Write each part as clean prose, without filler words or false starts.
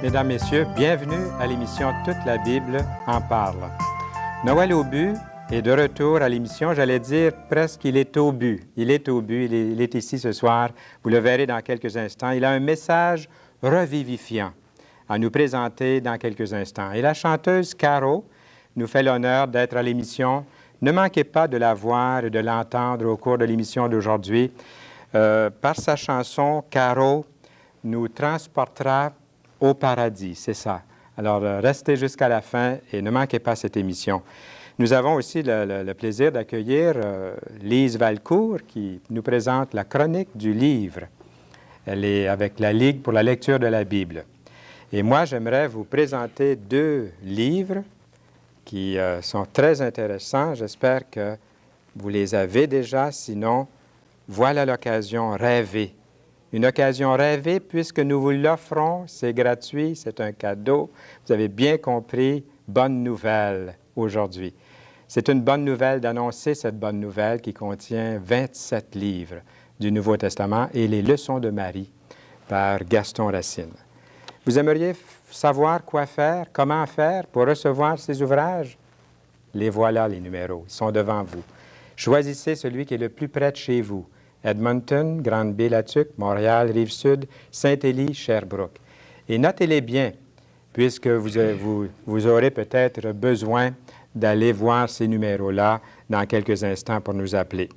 Mesdames, Messieurs, bienvenue à l'émission Toute la Bible en parle. Noël Aubu est de retour à l'émission, j'allais dire presque il est au but. Il est au but, il est ici ce soir, vous le verrez dans quelques instants. Il a un message revivifiant à nous présenter dans quelques instants. Et la chanteuse Caro nous fait l'honneur d'être à l'émission. Ne manquez pas de la voir et de l'entendre au cours de l'émission d'aujourd'hui. Par sa chanson, Caro nous transportera au paradis, c'est ça. Alors, restez jusqu'à la fin et ne manquez pas cette émission. Nous avons aussi le plaisir d'accueillir Lise Valcourt qui nous présente la chronique du livre. Elle est avec la Ligue pour la lecture de la Bible. Et moi, j'aimerais vous présenter deux livres qui sont très intéressants. J'espère que vous les avez déjà. Sinon, voilà l'occasion rêvée. Une occasion rêvée puisque nous vous l'offrons, c'est gratuit, c'est un cadeau. Vous avez bien compris, bonne nouvelle aujourd'hui. C'est une bonne nouvelle d'annoncer cette bonne nouvelle qui contient 27 livres du Nouveau Testament et les leçons de Marie par Gaston Racine. Vous aimeriez savoir quoi faire, comment faire pour recevoir ces ouvrages? Les voilà, les numéros, ils sont devant vous. Choisissez celui qui est le plus près de chez vous. Edmonton, Grande-Bay-Latuc, Montréal, Rive-Sud, Saint-Élie, Sherbrooke. Et notez-les bien, puisque vous aurez peut-être besoin d'aller voir ces numéros-là dans quelques instants pour nous appeler.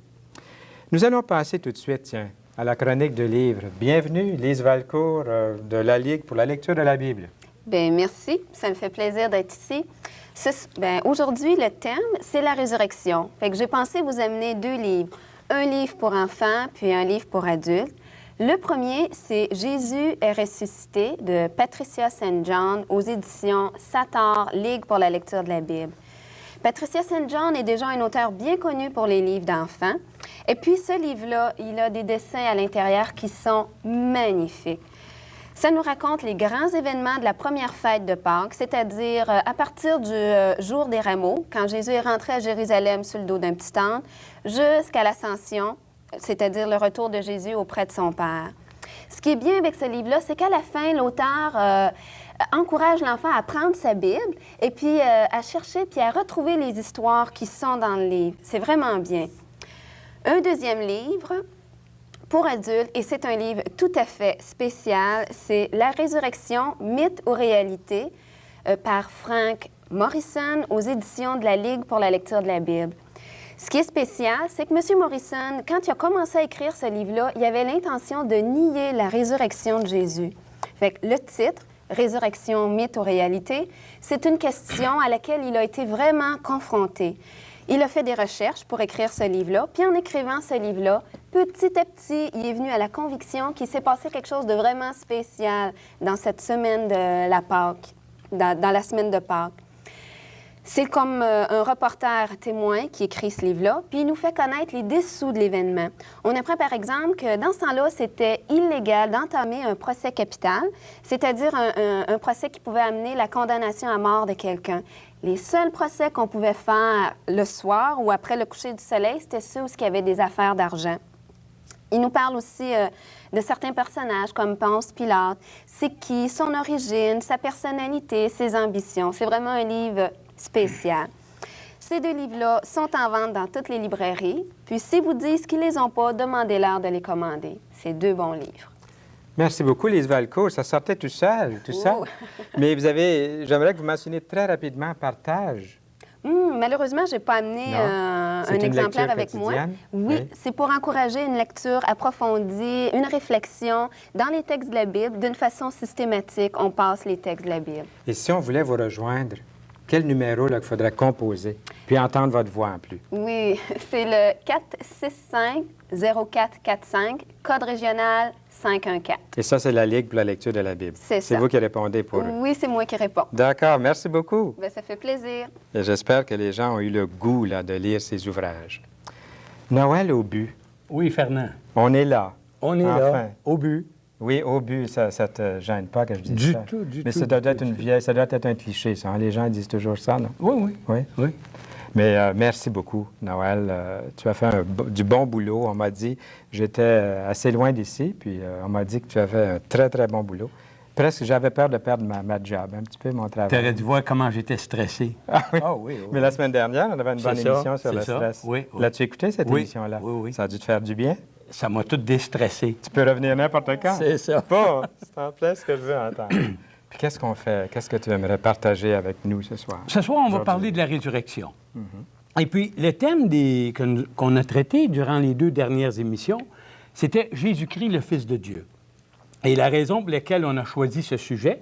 Nous allons passer tout de suite, tiens, à la chronique de livres. Bienvenue, Lise Valcourt, de la Ligue pour la lecture de la Bible. Bien, merci. Ça me fait plaisir d'être ici. Aujourd'hui, le thème, c'est la résurrection. Fait que j'ai pensé vous amener deux livres. Un livre pour enfants, puis un livre pour adultes. Le premier, c'est « Jésus est ressuscité » de Patricia St. John aux éditions Sator, Ligue pour la lecture de la Bible. Patricia St. John est déjà un auteur bien connu pour les livres d'enfants. Et puis, ce livre-là, il a des dessins à l'intérieur qui sont magnifiques. Ça nous raconte les grands événements de la première fête de Pâques, c'est-à-dire à partir du jour des rameaux, quand Jésus est rentré à Jérusalem sur le dos d'un petit âne, jusqu'à l'ascension, c'est-à-dire le retour de Jésus auprès de son Père. Ce qui est bien avec ce livre-là, c'est qu'à la fin, l'auteur encourage l'enfant à prendre sa Bible et puis à chercher puis à retrouver les histoires qui sont dans le livre. C'est vraiment bien. Un deuxième livre pour adultes, et c'est un livre tout à fait spécial, c'est « La résurrection, mythe ou réalité » par Frank Morrison aux éditions de la Ligue pour la lecture de la Bible. Ce qui est spécial, c'est que M. Morrison, quand il a commencé à écrire ce livre-là, il avait l'intention de nier la résurrection de Jésus. Fait que le titre, « Résurrection, mythe ou réalité », c'est une question à laquelle il a été vraiment confronté. Il a fait des recherches pour écrire ce livre-là, puis en écrivant ce livre-là, petit à petit, il est venu à la conviction qu'il s'est passé quelque chose de vraiment spécial dans cette semaine de la Pâques, dans la semaine de Pâques. C'est comme un reporter témoin qui écrit ce livre-là, puis il nous fait connaître les dessous de l'événement. On apprend par exemple que dans ce temps-là, c'était illégal d'entamer un procès capital, c'est-à-dire un procès qui pouvait amener la condamnation à mort de quelqu'un. Les seuls procès qu'on pouvait faire le soir ou après le coucher du soleil, c'était ceux où il y avait des affaires d'argent. Il nous parle aussi de certains personnages comme Ponce Pilate. C'est qui, son origine, sa personnalité, ses ambitions. C'est vraiment un livre spécial. Ces deux livres-là sont en vente dans toutes les librairies. Puis si vous disent qu'ils ne les ont pas, demandez-leur de les commander. C'est deux bons livres. Merci beaucoup, Lise Valcourt. Ça sortait tout seul, tout ça. Mais j'aimerais que vous mentionniez très rapidement Partage. Malheureusement, je n'ai pas amené un exemplaire avec moi. Oui, c'est pour encourager une lecture approfondie, une réflexion dans les textes de la Bible. D'une façon systématique, on passe les textes de la Bible. Et si on voulait vous rejoindre, quel numéro qu'il faudrait composer, puis entendre votre voix en plus? Oui, c'est le 465-0445, code régional 514. Et ça, c'est la Ligue pour la lecture de la Bible. C'est ça. C'est vous qui répondez pour eux? Oui, c'est moi qui réponds. D'accord, merci beaucoup. Bien, ça fait plaisir. Et j'espère que les gens ont eu le goût là, de lire ces ouvrages. Noël au but. Oui, Fernand. On est là. On est là, au but. Oui, au but, ça ne te gêne pas que je dise du ça? Tout, du Mais tout. Ça doit être un cliché, ça. Hein? Les gens disent toujours ça, non? Oui. Mais merci beaucoup, Noël. Tu as fait du bon boulot. On m'a dit, j'étais assez loin d'ici, puis on m'a dit que tu as fait un très, très bon boulot. Presque, j'avais peur de perdre ma job, un petit peu mon travail. Tu aurais dû voir comment j'étais stressé. Ah oui. Ah oui, oui. Mais la semaine dernière, on avait une bonne C'est ça, émission sur le c'est ça. stress. Oui, oui. L'as-tu écouté, cette Oui, émission-là? oui, oui. Ça a dû te faire du bien? Ça m'a tout déstressé. Tu peux revenir n'importe quand. C'est ça. Bon, c'est en plein ce que je veux entendre. Puis qu'est-ce qu'on fait? Qu'est-ce que tu aimerais partager avec nous ce soir? Ce soir, on va parler de la résurrection. Et puis, le thème qu'on a traité durant les 2 dernières émissions, c'était Jésus-Christ, le Fils de Dieu. Et la raison pour laquelle on a choisi ce sujet,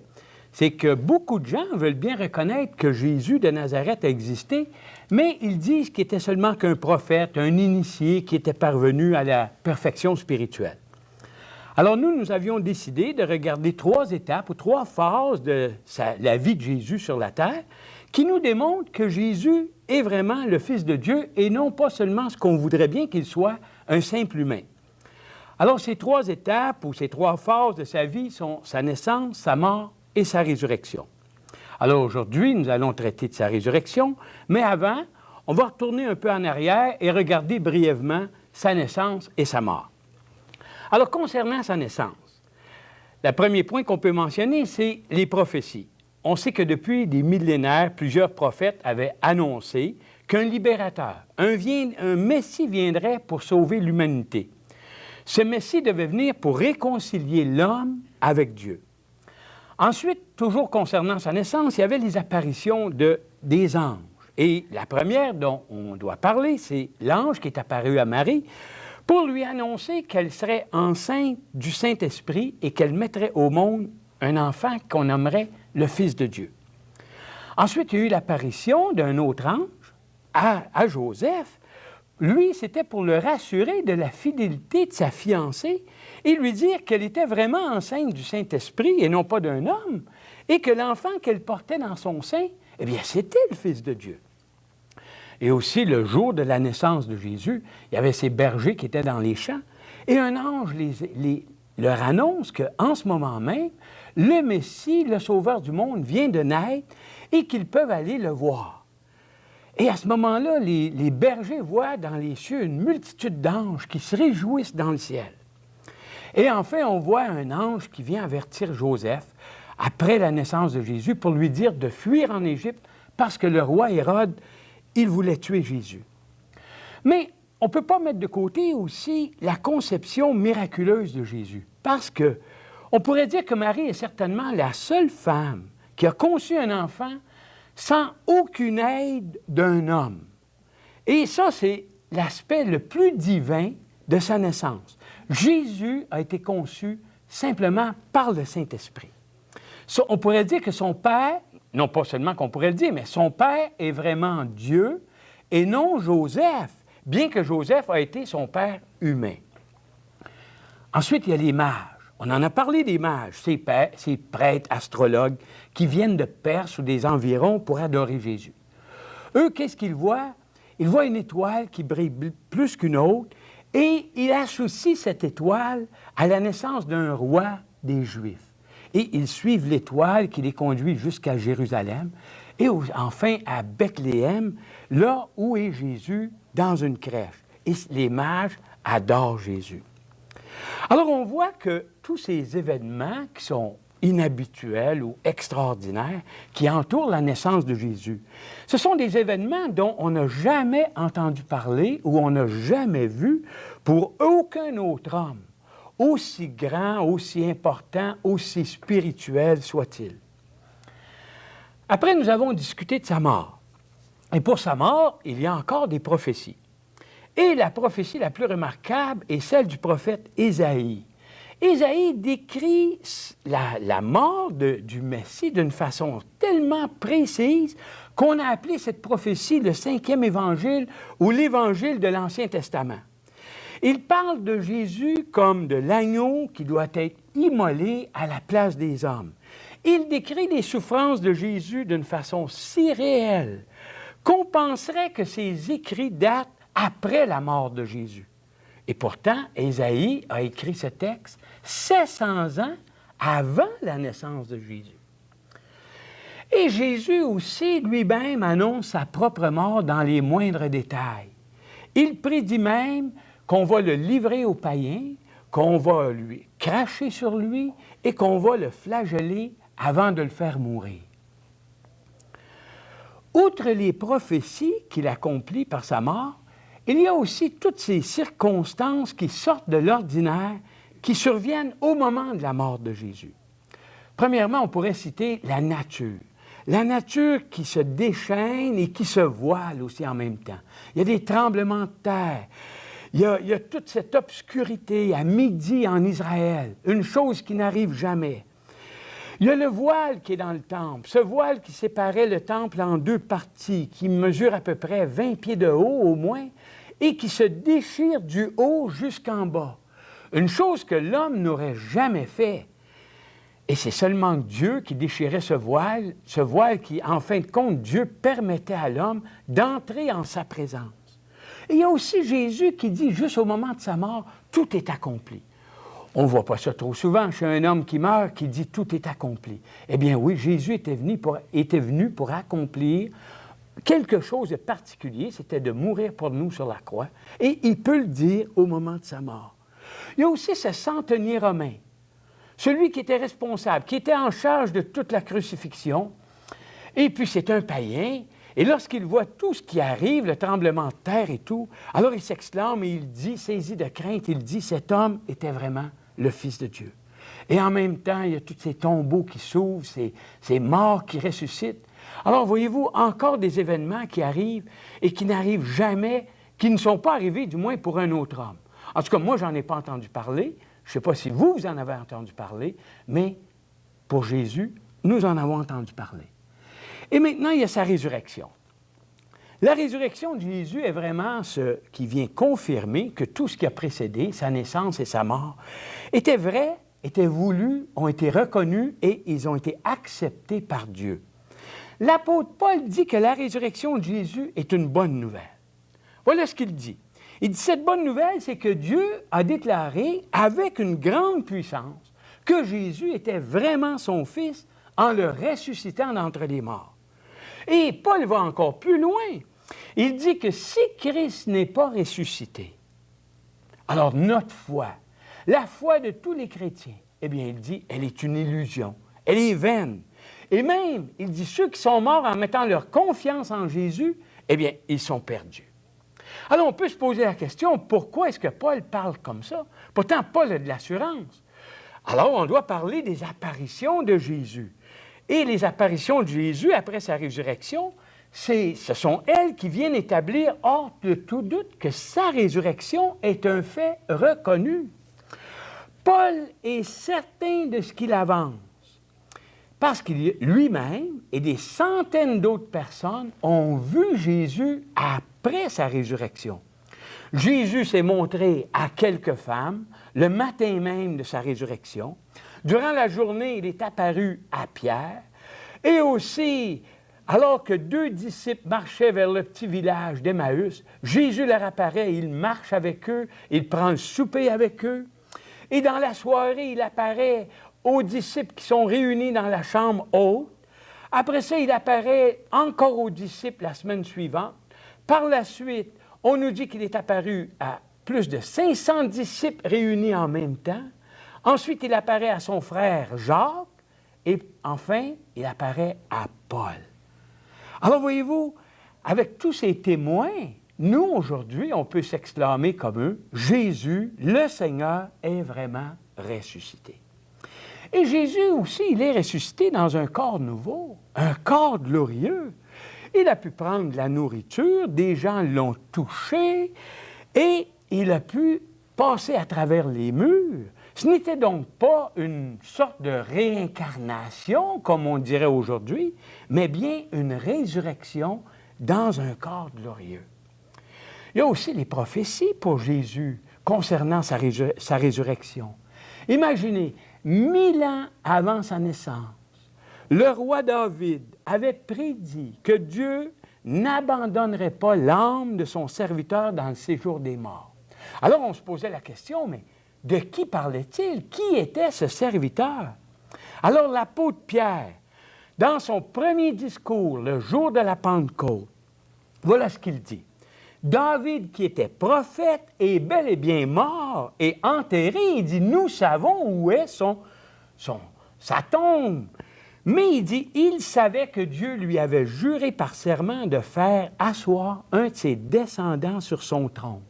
c'est que beaucoup de gens veulent bien reconnaître que Jésus de Nazareth a existé, mais ils disent qu'il était seulement qu'un prophète, un initié qui était parvenu à la perfection spirituelle. Alors nous avions décidé de regarder 3 étapes ou 3 phases de la vie de Jésus sur la terre qui nous démontrent que Jésus est vraiment le Fils de Dieu et non pas seulement ce qu'on voudrait bien qu'il soit, un simple humain. Alors ces 3 étapes ou ces 3 phases de sa vie sont sa naissance, sa mort et sa résurrection. Alors aujourd'hui, nous allons traiter de sa résurrection, mais avant, on va retourner un peu en arrière et regarder brièvement sa naissance et sa mort. Alors concernant sa naissance, le premier point qu'on peut mentionner, c'est les prophéties. On sait que depuis des millénaires, plusieurs prophètes avaient annoncé qu'un libérateur, un Messie viendrait pour sauver l'humanité. Ce Messie devait venir pour réconcilier l'homme avec Dieu. Ensuite, toujours concernant sa naissance, il y avait les apparitions des anges. Et la première dont on doit parler, c'est l'ange qui est apparu à Marie pour lui annoncer qu'elle serait enceinte du Saint-Esprit et qu'elle mettrait au monde un enfant qu'on nommerait le Fils de Dieu. Ensuite, il y a eu l'apparition d'un autre ange à Joseph. Lui, c'était pour le rassurer de la fidélité de sa fiancée et lui dire qu'elle était vraiment enceinte du Saint-Esprit et non pas d'un homme, et que l'enfant qu'elle portait dans son sein, eh bien, c'était le Fils de Dieu. Et aussi, le jour de la naissance de Jésus, il y avait ces bergers qui étaient dans les champs, et un ange leur annonce qu'en ce moment même, le Messie, le Sauveur du monde, vient de naître et qu'ils peuvent aller le voir. Et à ce moment-là, les bergers voient dans les cieux une multitude d'anges qui se réjouissent dans le ciel. Et enfin, on voit un ange qui vient avertir Joseph après la naissance de Jésus pour lui dire de fuir en Égypte parce que le roi Hérode, il voulait tuer Jésus. Mais on ne peut pas mettre de côté aussi la conception miraculeuse de Jésus parce que on pourrait dire que Marie est certainement la seule femme qui a conçu un enfant sans aucune aide d'un homme. Et ça, c'est l'aspect le plus divin de sa naissance. Jésus a été conçu simplement par le Saint-Esprit. On pourrait dire que son Père, non pas seulement qu'on pourrait le dire, mais son Père est vraiment Dieu et non Joseph, bien que Joseph a été son père humain. Ensuite, il y a les mages. On en a parlé des mages, ces prêtres, astrologues qui viennent de Perse ou des environs pour adorer Jésus. Eux, qu'est-ce qu'ils voient? Ils voient une étoile qui brille plus qu'une autre et ils associent cette étoile à la naissance d'un roi des Juifs. Et ils suivent l'étoile qui les conduit jusqu'à Jérusalem et enfin à Bethléem, là où est Jésus dans une crèche. Et les mages adorent Jésus. Alors, on voit que tous ces événements qui sont inhabituels ou extraordinaires, qui entourent la naissance de Jésus, ce sont des événements dont on n'a jamais entendu parler ou on n'a jamais vu pour aucun autre homme, aussi grand, aussi important, aussi spirituel soit-il. Après, nous avons discuté de sa mort. Et pour sa mort, il y a encore des prophéties. Et la prophétie la plus remarquable est celle du prophète Ésaïe. Ésaïe décrit la mort du Messie d'une façon tellement précise qu'on a appelé cette prophétie le 5e évangile ou l'évangile de l'Ancien Testament. Il parle de Jésus comme de l'agneau qui doit être immolé à la place des hommes. Il décrit les souffrances de Jésus d'une façon si réelle qu'on penserait que ces écrits datent après la mort de Jésus. Et pourtant, Ésaïe a écrit ce texte 700 ans avant la naissance de Jésus. Et Jésus aussi lui-même annonce sa propre mort dans les moindres détails. Il prédit même qu'on va le livrer aux païens, qu'on va lui cracher sur lui et qu'on va le flageller avant de le faire mourir. Outre les prophéties qu'il accomplit par sa mort, il y a aussi toutes ces circonstances qui sortent de l'ordinaire, qui surviennent au moment de la mort de Jésus. Premièrement, on pourrait citer la nature. La nature qui se déchaîne et qui se voile aussi en même temps. Il y a des tremblements de terre. Il y a toute cette obscurité à midi en Israël, une chose qui n'arrive jamais. Il y a le voile qui est dans le temple, ce voile qui séparait le temple en deux parties, qui mesure à peu près 20 pieds de haut au moins, et qui se déchire du haut jusqu'en bas. Une chose que l'homme n'aurait jamais fait. Et c'est seulement Dieu qui déchirait ce voile qui, en fin de compte, Dieu permettait à l'homme d'entrer en sa présence. Et il y a aussi Jésus qui dit, juste au moment de sa mort, tout est accompli. On ne voit pas ça trop souvent chez un homme qui meurt, qui dit tout est accompli. Eh bien oui, Jésus était venu pour accomplir quelque chose de particulier, c'était de mourir pour nous sur la croix, et il peut le dire au moment de sa mort. Il y a aussi ce centenier romain, celui qui était responsable, qui était en charge de toute la crucifixion, et puis c'est un païen, et lorsqu'il voit tout ce qui arrive, le tremblement de terre et tout, alors il s'exclame et il dit, saisi de crainte, il dit, cet homme était vraiment le Fils de Dieu. Et en même temps, il y a tous ces tombeaux qui s'ouvrent, ces morts qui ressuscitent. Alors, voyez-vous, encore des événements qui arrivent et qui n'arrivent jamais, qui ne sont pas arrivés, du moins, pour un autre homme. En tout cas, moi, j'en ai pas entendu parler. Je ne sais pas si vous en avez entendu parler, mais pour Jésus, nous en avons entendu parler. Et maintenant, il y a sa résurrection. La résurrection de Jésus est vraiment ce qui vient confirmer que tout ce qui a précédé, sa naissance et sa mort, était vrai, était voulu, ont été reconnus et ils ont été acceptés par Dieu. L'apôtre Paul dit que la résurrection de Jésus est une bonne nouvelle. Voilà ce qu'il dit. Il dit, cette bonne nouvelle, c'est que Dieu a déclaré avec une grande puissance que Jésus était vraiment son Fils en le ressuscitant d'entre les morts. Et Paul va encore plus loin. Il dit que si Christ n'est pas ressuscité, alors notre foi, la foi de tous les chrétiens, eh bien, il dit, elle est une illusion, elle est vaine. Et même, il dit, ceux qui sont morts en mettant leur confiance en Jésus, eh bien, ils sont perdus. Alors, on peut se poser la question, pourquoi est-ce que Paul parle comme ça? Pourtant, Paul a de l'assurance. Alors, on doit parler des apparitions de Jésus. Et les apparitions de Jésus après sa résurrection, ce sont elles qui viennent établir hors de tout doute que sa résurrection est un fait reconnu. Paul est certain de ce qu'il avance, parce qu'il lui-même et des centaines d'autres personnes ont vu Jésus après sa résurrection. Jésus s'est montré à quelques femmes le matin même de sa résurrection. Durant la journée, il est apparu à Pierre. Et aussi, alors que 2 disciples marchaient vers le petit village d'Emmaüs, Jésus leur apparaît, il marche avec eux, il prend le souper avec eux. Et dans la soirée, il apparaît aux disciples qui sont réunis dans la chambre haute. Après ça, il apparaît encore aux disciples la semaine suivante. Par la suite, on nous dit qu'il est apparu à plus de 500 disciples réunis en même temps. Ensuite, il apparaît à son frère Jacques. Et enfin, il apparaît à Paul. Alors, voyez-vous, avec tous ces témoins, nous, aujourd'hui, on peut s'exclamer comme eux, Jésus, le Seigneur, est vraiment ressuscité. Et Jésus aussi, il est ressuscité dans un corps nouveau, un corps glorieux. Il a pu prendre de la nourriture, des gens l'ont touché, et il a pu passer à travers les murs. Ce n'était donc pas une sorte de réincarnation, comme on dirait aujourd'hui, mais bien une résurrection dans un corps glorieux. Il y a aussi les prophéties pour Jésus concernant sa résurrection. Imaginez, 1000 ans avant sa naissance, le roi David avait prédit que Dieu n'abandonnerait pas l'âme de son serviteur dans le séjour des morts. Alors on se posait la question, mais de qui parlait-il? Qui était ce serviteur? Alors l'apôtre Pierre, dans son premier discours, le jour de la Pentecôte, voilà ce qu'il dit. David, qui était prophète, est bel et bien mort et enterré. Il dit, nous savons où est sa tombe. Mais il dit, il savait que Dieu lui avait juré par serment de faire asseoir un de ses descendants sur son trône.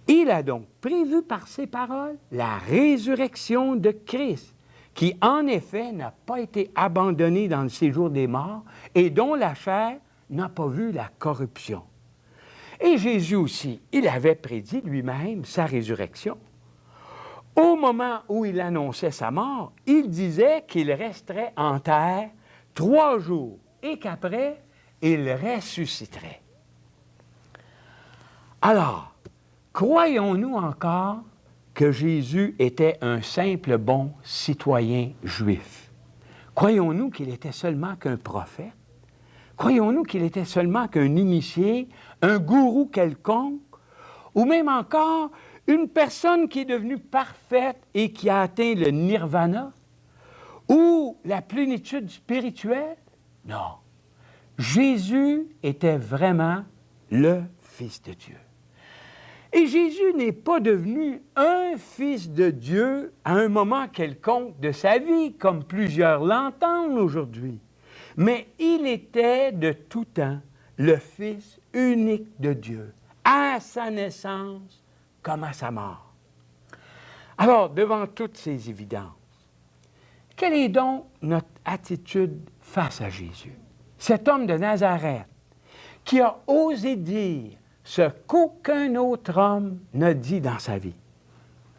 Il a donc prévu par ses paroles la résurrection de Christ, qui en effet n'a pas été abandonné dans le séjour des morts et dont la chair n'a pas vu la corruption. Et Jésus aussi, il avait prédit lui-même sa résurrection. Au moment où il annonçait sa mort, il disait qu'il resterait en terre 3 jours et qu'après, il ressusciterait. Alors, croyons-nous encore que Jésus était un simple bon citoyen juif? Croyons-nous qu'il était seulement qu'un prophète? Croyons-nous qu'il était seulement qu'un initié, un gourou quelconque, ou même encore une personne qui est devenue parfaite et qui a atteint le nirvana, ou la plénitude spirituelle? Non. Jésus était vraiment le Fils de Dieu. Et Jésus n'est pas devenu un Fils de Dieu à un moment quelconque de sa vie, comme plusieurs l'entendent aujourd'hui. Mais il était de tout temps le Fils unique de Dieu, à sa naissance comme à sa mort. Alors, devant toutes ces évidences, quelle est donc notre attitude face à Jésus? Cet homme de Nazareth qui a osé dire ce qu'aucun autre homme n'a dit dans sa vie.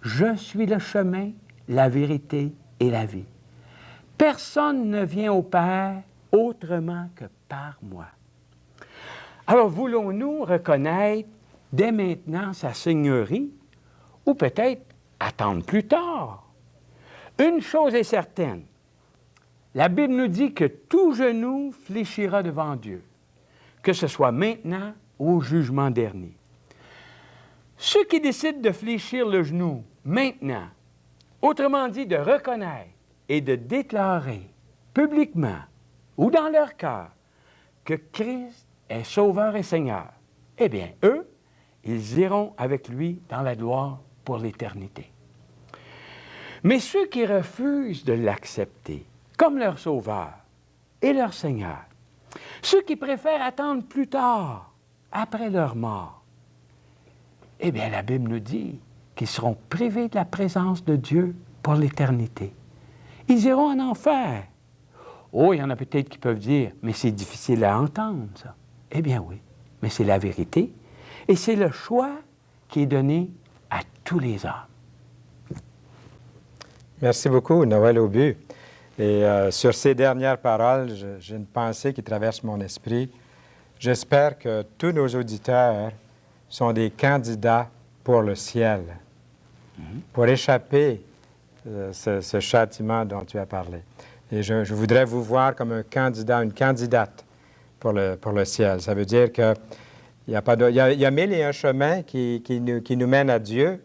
Je suis le chemin, la vérité et la vie. Personne ne vient au Père autrement que par moi. Alors, voulons-nous reconnaître dès maintenant sa seigneurie ou peut-être attendre plus tard? Une chose est certaine, la Bible nous dit que tout genou fléchira devant Dieu, que ce soit maintenant ou au jugement dernier. Ceux qui décident de fléchir le genou maintenant, autrement dit de reconnaître et de déclarer publiquement ou dans leur cœur que Christ est Sauveur et Seigneur, eh bien, eux, ils iront avec lui dans la gloire pour l'éternité. Mais ceux qui refusent de l'accepter comme leur Sauveur et leur Seigneur, ceux qui préfèrent attendre plus tard, après leur mort, eh bien, la Bible nous dit qu'ils seront privés de la présence de Dieu pour l'éternité. Ils iront en enfer. Oh, il y en a peut-être qui peuvent dire, mais c'est difficile à entendre, ça. Eh bien oui, mais c'est la vérité. Et c'est le choix qui est donné à tous les hommes. Merci beaucoup, Noël Aubu. Et sur ces dernières paroles, j'ai une pensée qui traverse mon esprit. J'espère que tous nos auditeurs sont des candidats pour le ciel, pour échapper ce châtiment dont tu as parlé. Et je voudrais vous voir comme un candidat, une candidate pour le ciel. Ça veut dire qu'il y a 1001 chemins qui nous mènent à Dieu.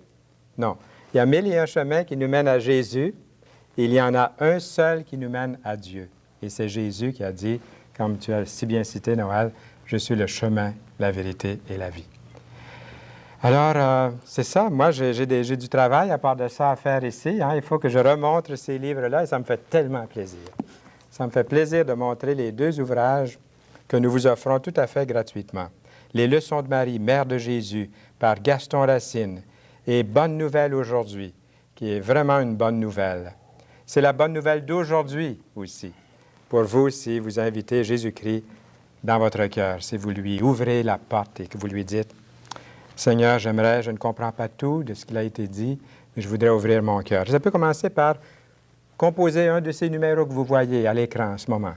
Non, il y a 1001 chemins qui nous mènent à Jésus. Il y en a un seul qui nous mène à Dieu. Et c'est Jésus qui a dit, comme tu as si bien cité, Noël, « Je suis le chemin, la vérité et la vie ». Alors, c'est ça. Moi, j'ai du travail à part de ça à faire ici. Hein. Il faut que je remontre ces livres-là et ça me fait tellement plaisir. Ça me fait plaisir de montrer les 2 ouvrages que nous vous offrons tout à fait gratuitement. Les Leçons de Marie, Mère de Jésus, par Gaston Racine, et Bonne Nouvelle aujourd'hui, qui est vraiment une bonne nouvelle. C'est la bonne nouvelle d'aujourd'hui aussi. Pour vous, si vous invitez Jésus-Christ dans votre cœur, si vous lui ouvrez la porte et que vous lui dites, « Seigneur, je ne comprends pas tout de ce qu'il a été dit, mais je voudrais ouvrir mon cœur. » Ça peut commencer par composer un de ces numéros que vous voyez à l'écran en ce moment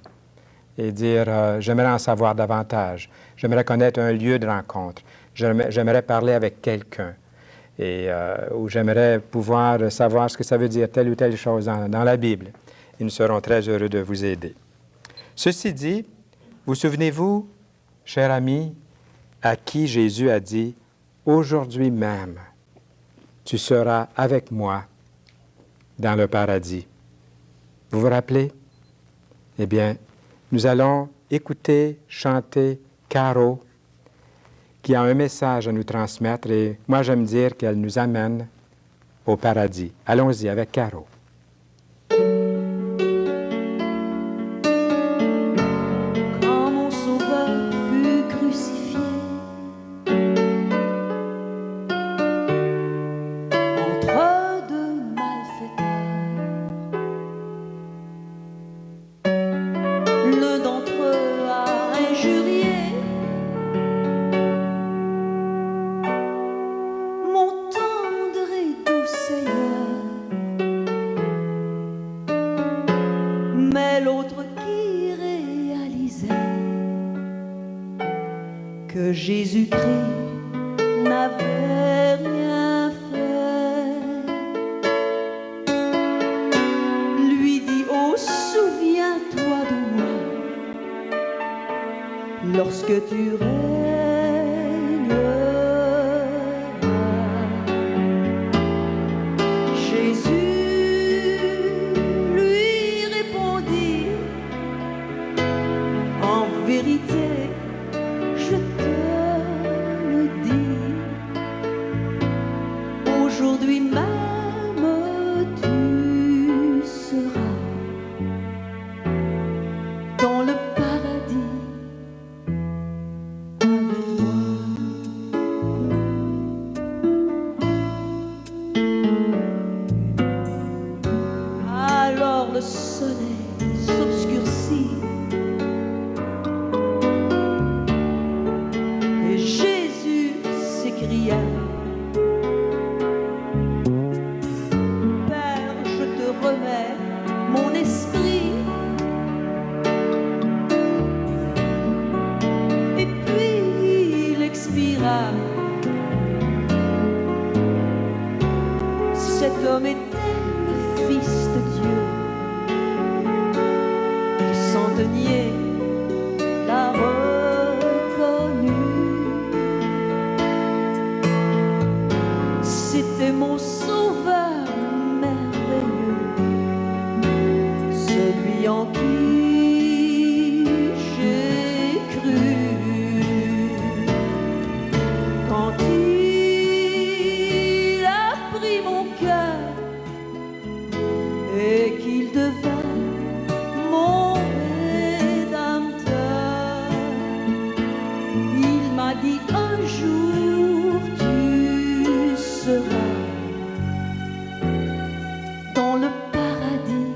et dire « J'aimerais en savoir davantage. J'aimerais connaître un lieu de rencontre. J'aimerais parler avec quelqu'un. » Et où j'aimerais pouvoir savoir ce que ça veut dire telle ou telle chose dans la Bible. Et nous serons très heureux de vous aider. Ceci dit, vous souvenez-vous, cher ami, à qui Jésus a dit, « Aujourd'hui même, tu seras avec moi dans le paradis. » Vous vous rappelez? Eh bien, nous allons écouter, chanter Caro, qui a un message à nous transmettre et moi j'aime dire qu'elle nous amène au paradis. Allons-y avec Caro. Quand mon sauveur fut crucifié entre deux malfaiteurs, l'un d'entre eux a injurié mon tendre et doux Seigneur, mais l'autre qui réalisait que Jésus-Christ n'avait rien fait, lui dit: oh, souviens-toi de moi lorsque tu régneras. Jésus lui répondit: en vérité, je te le dis, aujourd'hui même tu seras dans le paradis avec moi. Alors le soleil s'obscurcit et Jésus s'écria: Père, je te remets mon esprit. Et puis il expira. Cet homme était le Fils de Dieu. Le centenier l'a reconnu. C'était mon sauveur merveilleux, celui en qui j'ai cru. Quand il a pris mon cœur et qu'il devint mon rédempteur, il m'a dit: un jour tu seras dans le paradis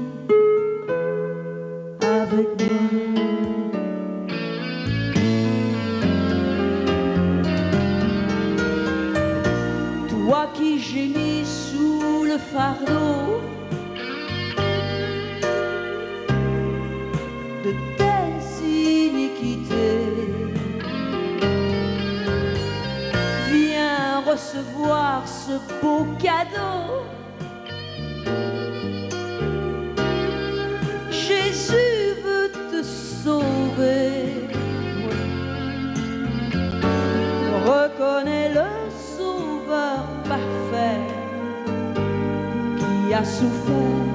avec moi. Toi qui gémis sous le fardeau de tes iniquités, viens recevoir ce beau cadeau. Jésus veut te sauver. Reconnais le Sauveur parfait qui a souffert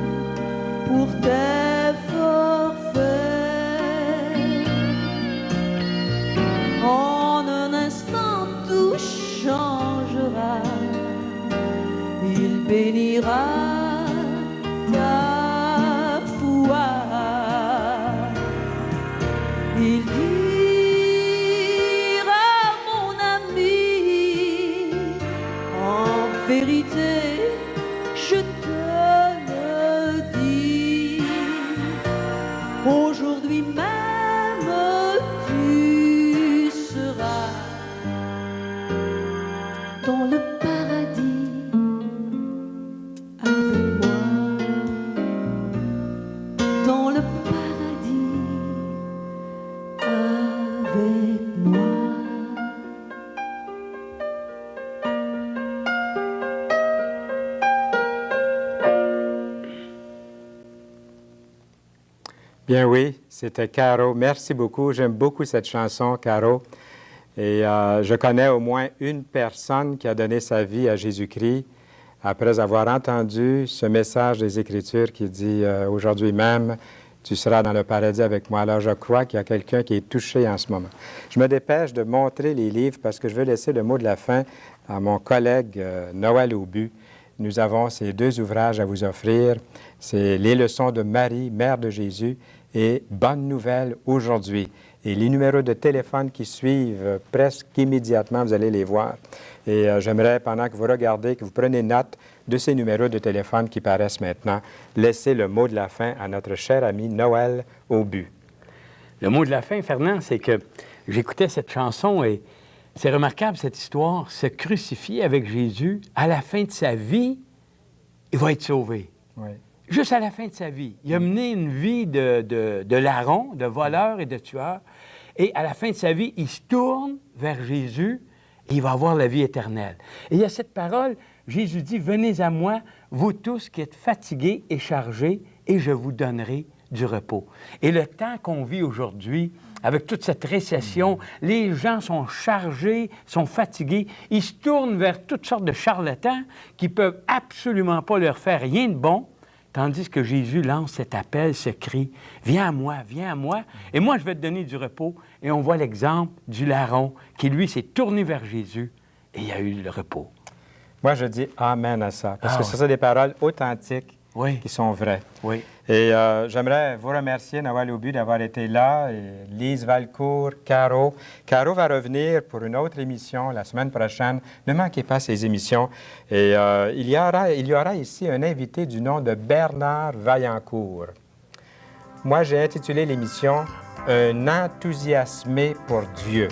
pour tes forfaits. En un instant tout changera, il bénira ta foi. Il dira: mon ami, en vérité, je te le dis, aujourd'hui même tu seras dans le paradis avec moi, dans le paradis avec moi. Bien oui, c'était Caro. Merci beaucoup. J'aime beaucoup cette chanson, Caro. Et je connais au moins une personne qui a donné sa vie à Jésus-Christ après avoir entendu ce message des Écritures qui dit aujourd'hui même tu seras dans le paradis avec moi. Alors, je crois qu'il y a quelqu'un qui est touché en ce moment. Je me dépêche de montrer les livres parce que je veux laisser le mot de la fin à mon collègue Noël Aubu. Nous avons ces deux ouvrages à vous offrir. C'est Les leçons de Marie, mère de Jésus, et Bonne nouvelle aujourd'hui. Et les numéros de téléphone qui suivent presque immédiatement, vous allez les voir. Et j'aimerais, pendant que vous regardez, que vous preniez note de ces numéros de téléphone qui paraissent maintenant, laisser le mot de la fin à notre cher ami Noël Aubu. Le mot de la fin, Fernand, c'est que j'écoutais cette chanson et c'est remarquable cette histoire. Se crucifier avec Jésus, à la fin de sa vie, il va être sauvé. Oui. Juste à la fin de sa vie. Il a mené une vie de larron, de voleur et de tueur. Et à la fin de sa vie, il se tourne vers Jésus et il va avoir la vie éternelle. Et il y a cette parole, Jésus dit, « Venez à moi, vous tous qui êtes fatigués et chargés, et je vous donnerai du repos. » Et le temps qu'on vit aujourd'hui, avec toute cette récession, les gens sont chargés, sont fatigués, ils se tournent vers toutes sortes de charlatans qui peuvent absolument pas leur faire rien de bon, tandis que Jésus lance cet appel, ce cri, « Viens à moi, et moi je vais te donner du repos. » Et on voit l'exemple du larron qui, lui, s'est tourné vers Jésus et il a eu le repos. Moi, je dis Amen à ça, parce que oui. ce sont des paroles authentiques Oui. qui sont vraies. Oui. Et j'aimerais vous remercier, Noël Aubu, d'avoir été là. Et Lise Valcourt, Caro. Caro va revenir pour une autre émission la semaine prochaine. Ne manquez pas ces émissions. Et il y aura ici un invité du nom de Bernard Vaillancourt. Moi, j'ai intitulé l'émission « Un enthousiasmé pour Dieu ».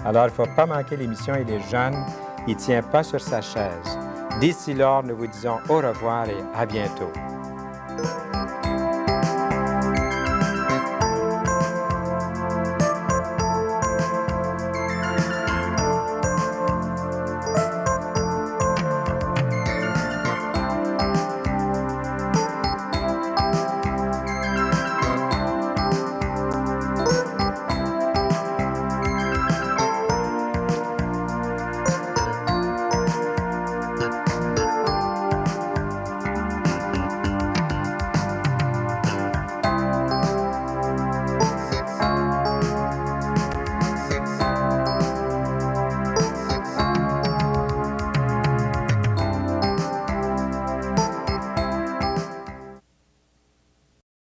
Alors, il ne faut pas manquer l'émission. Il est jeune. Il ne tient pas sur sa chaise. D'ici lors, nous vous disons au revoir et à bientôt.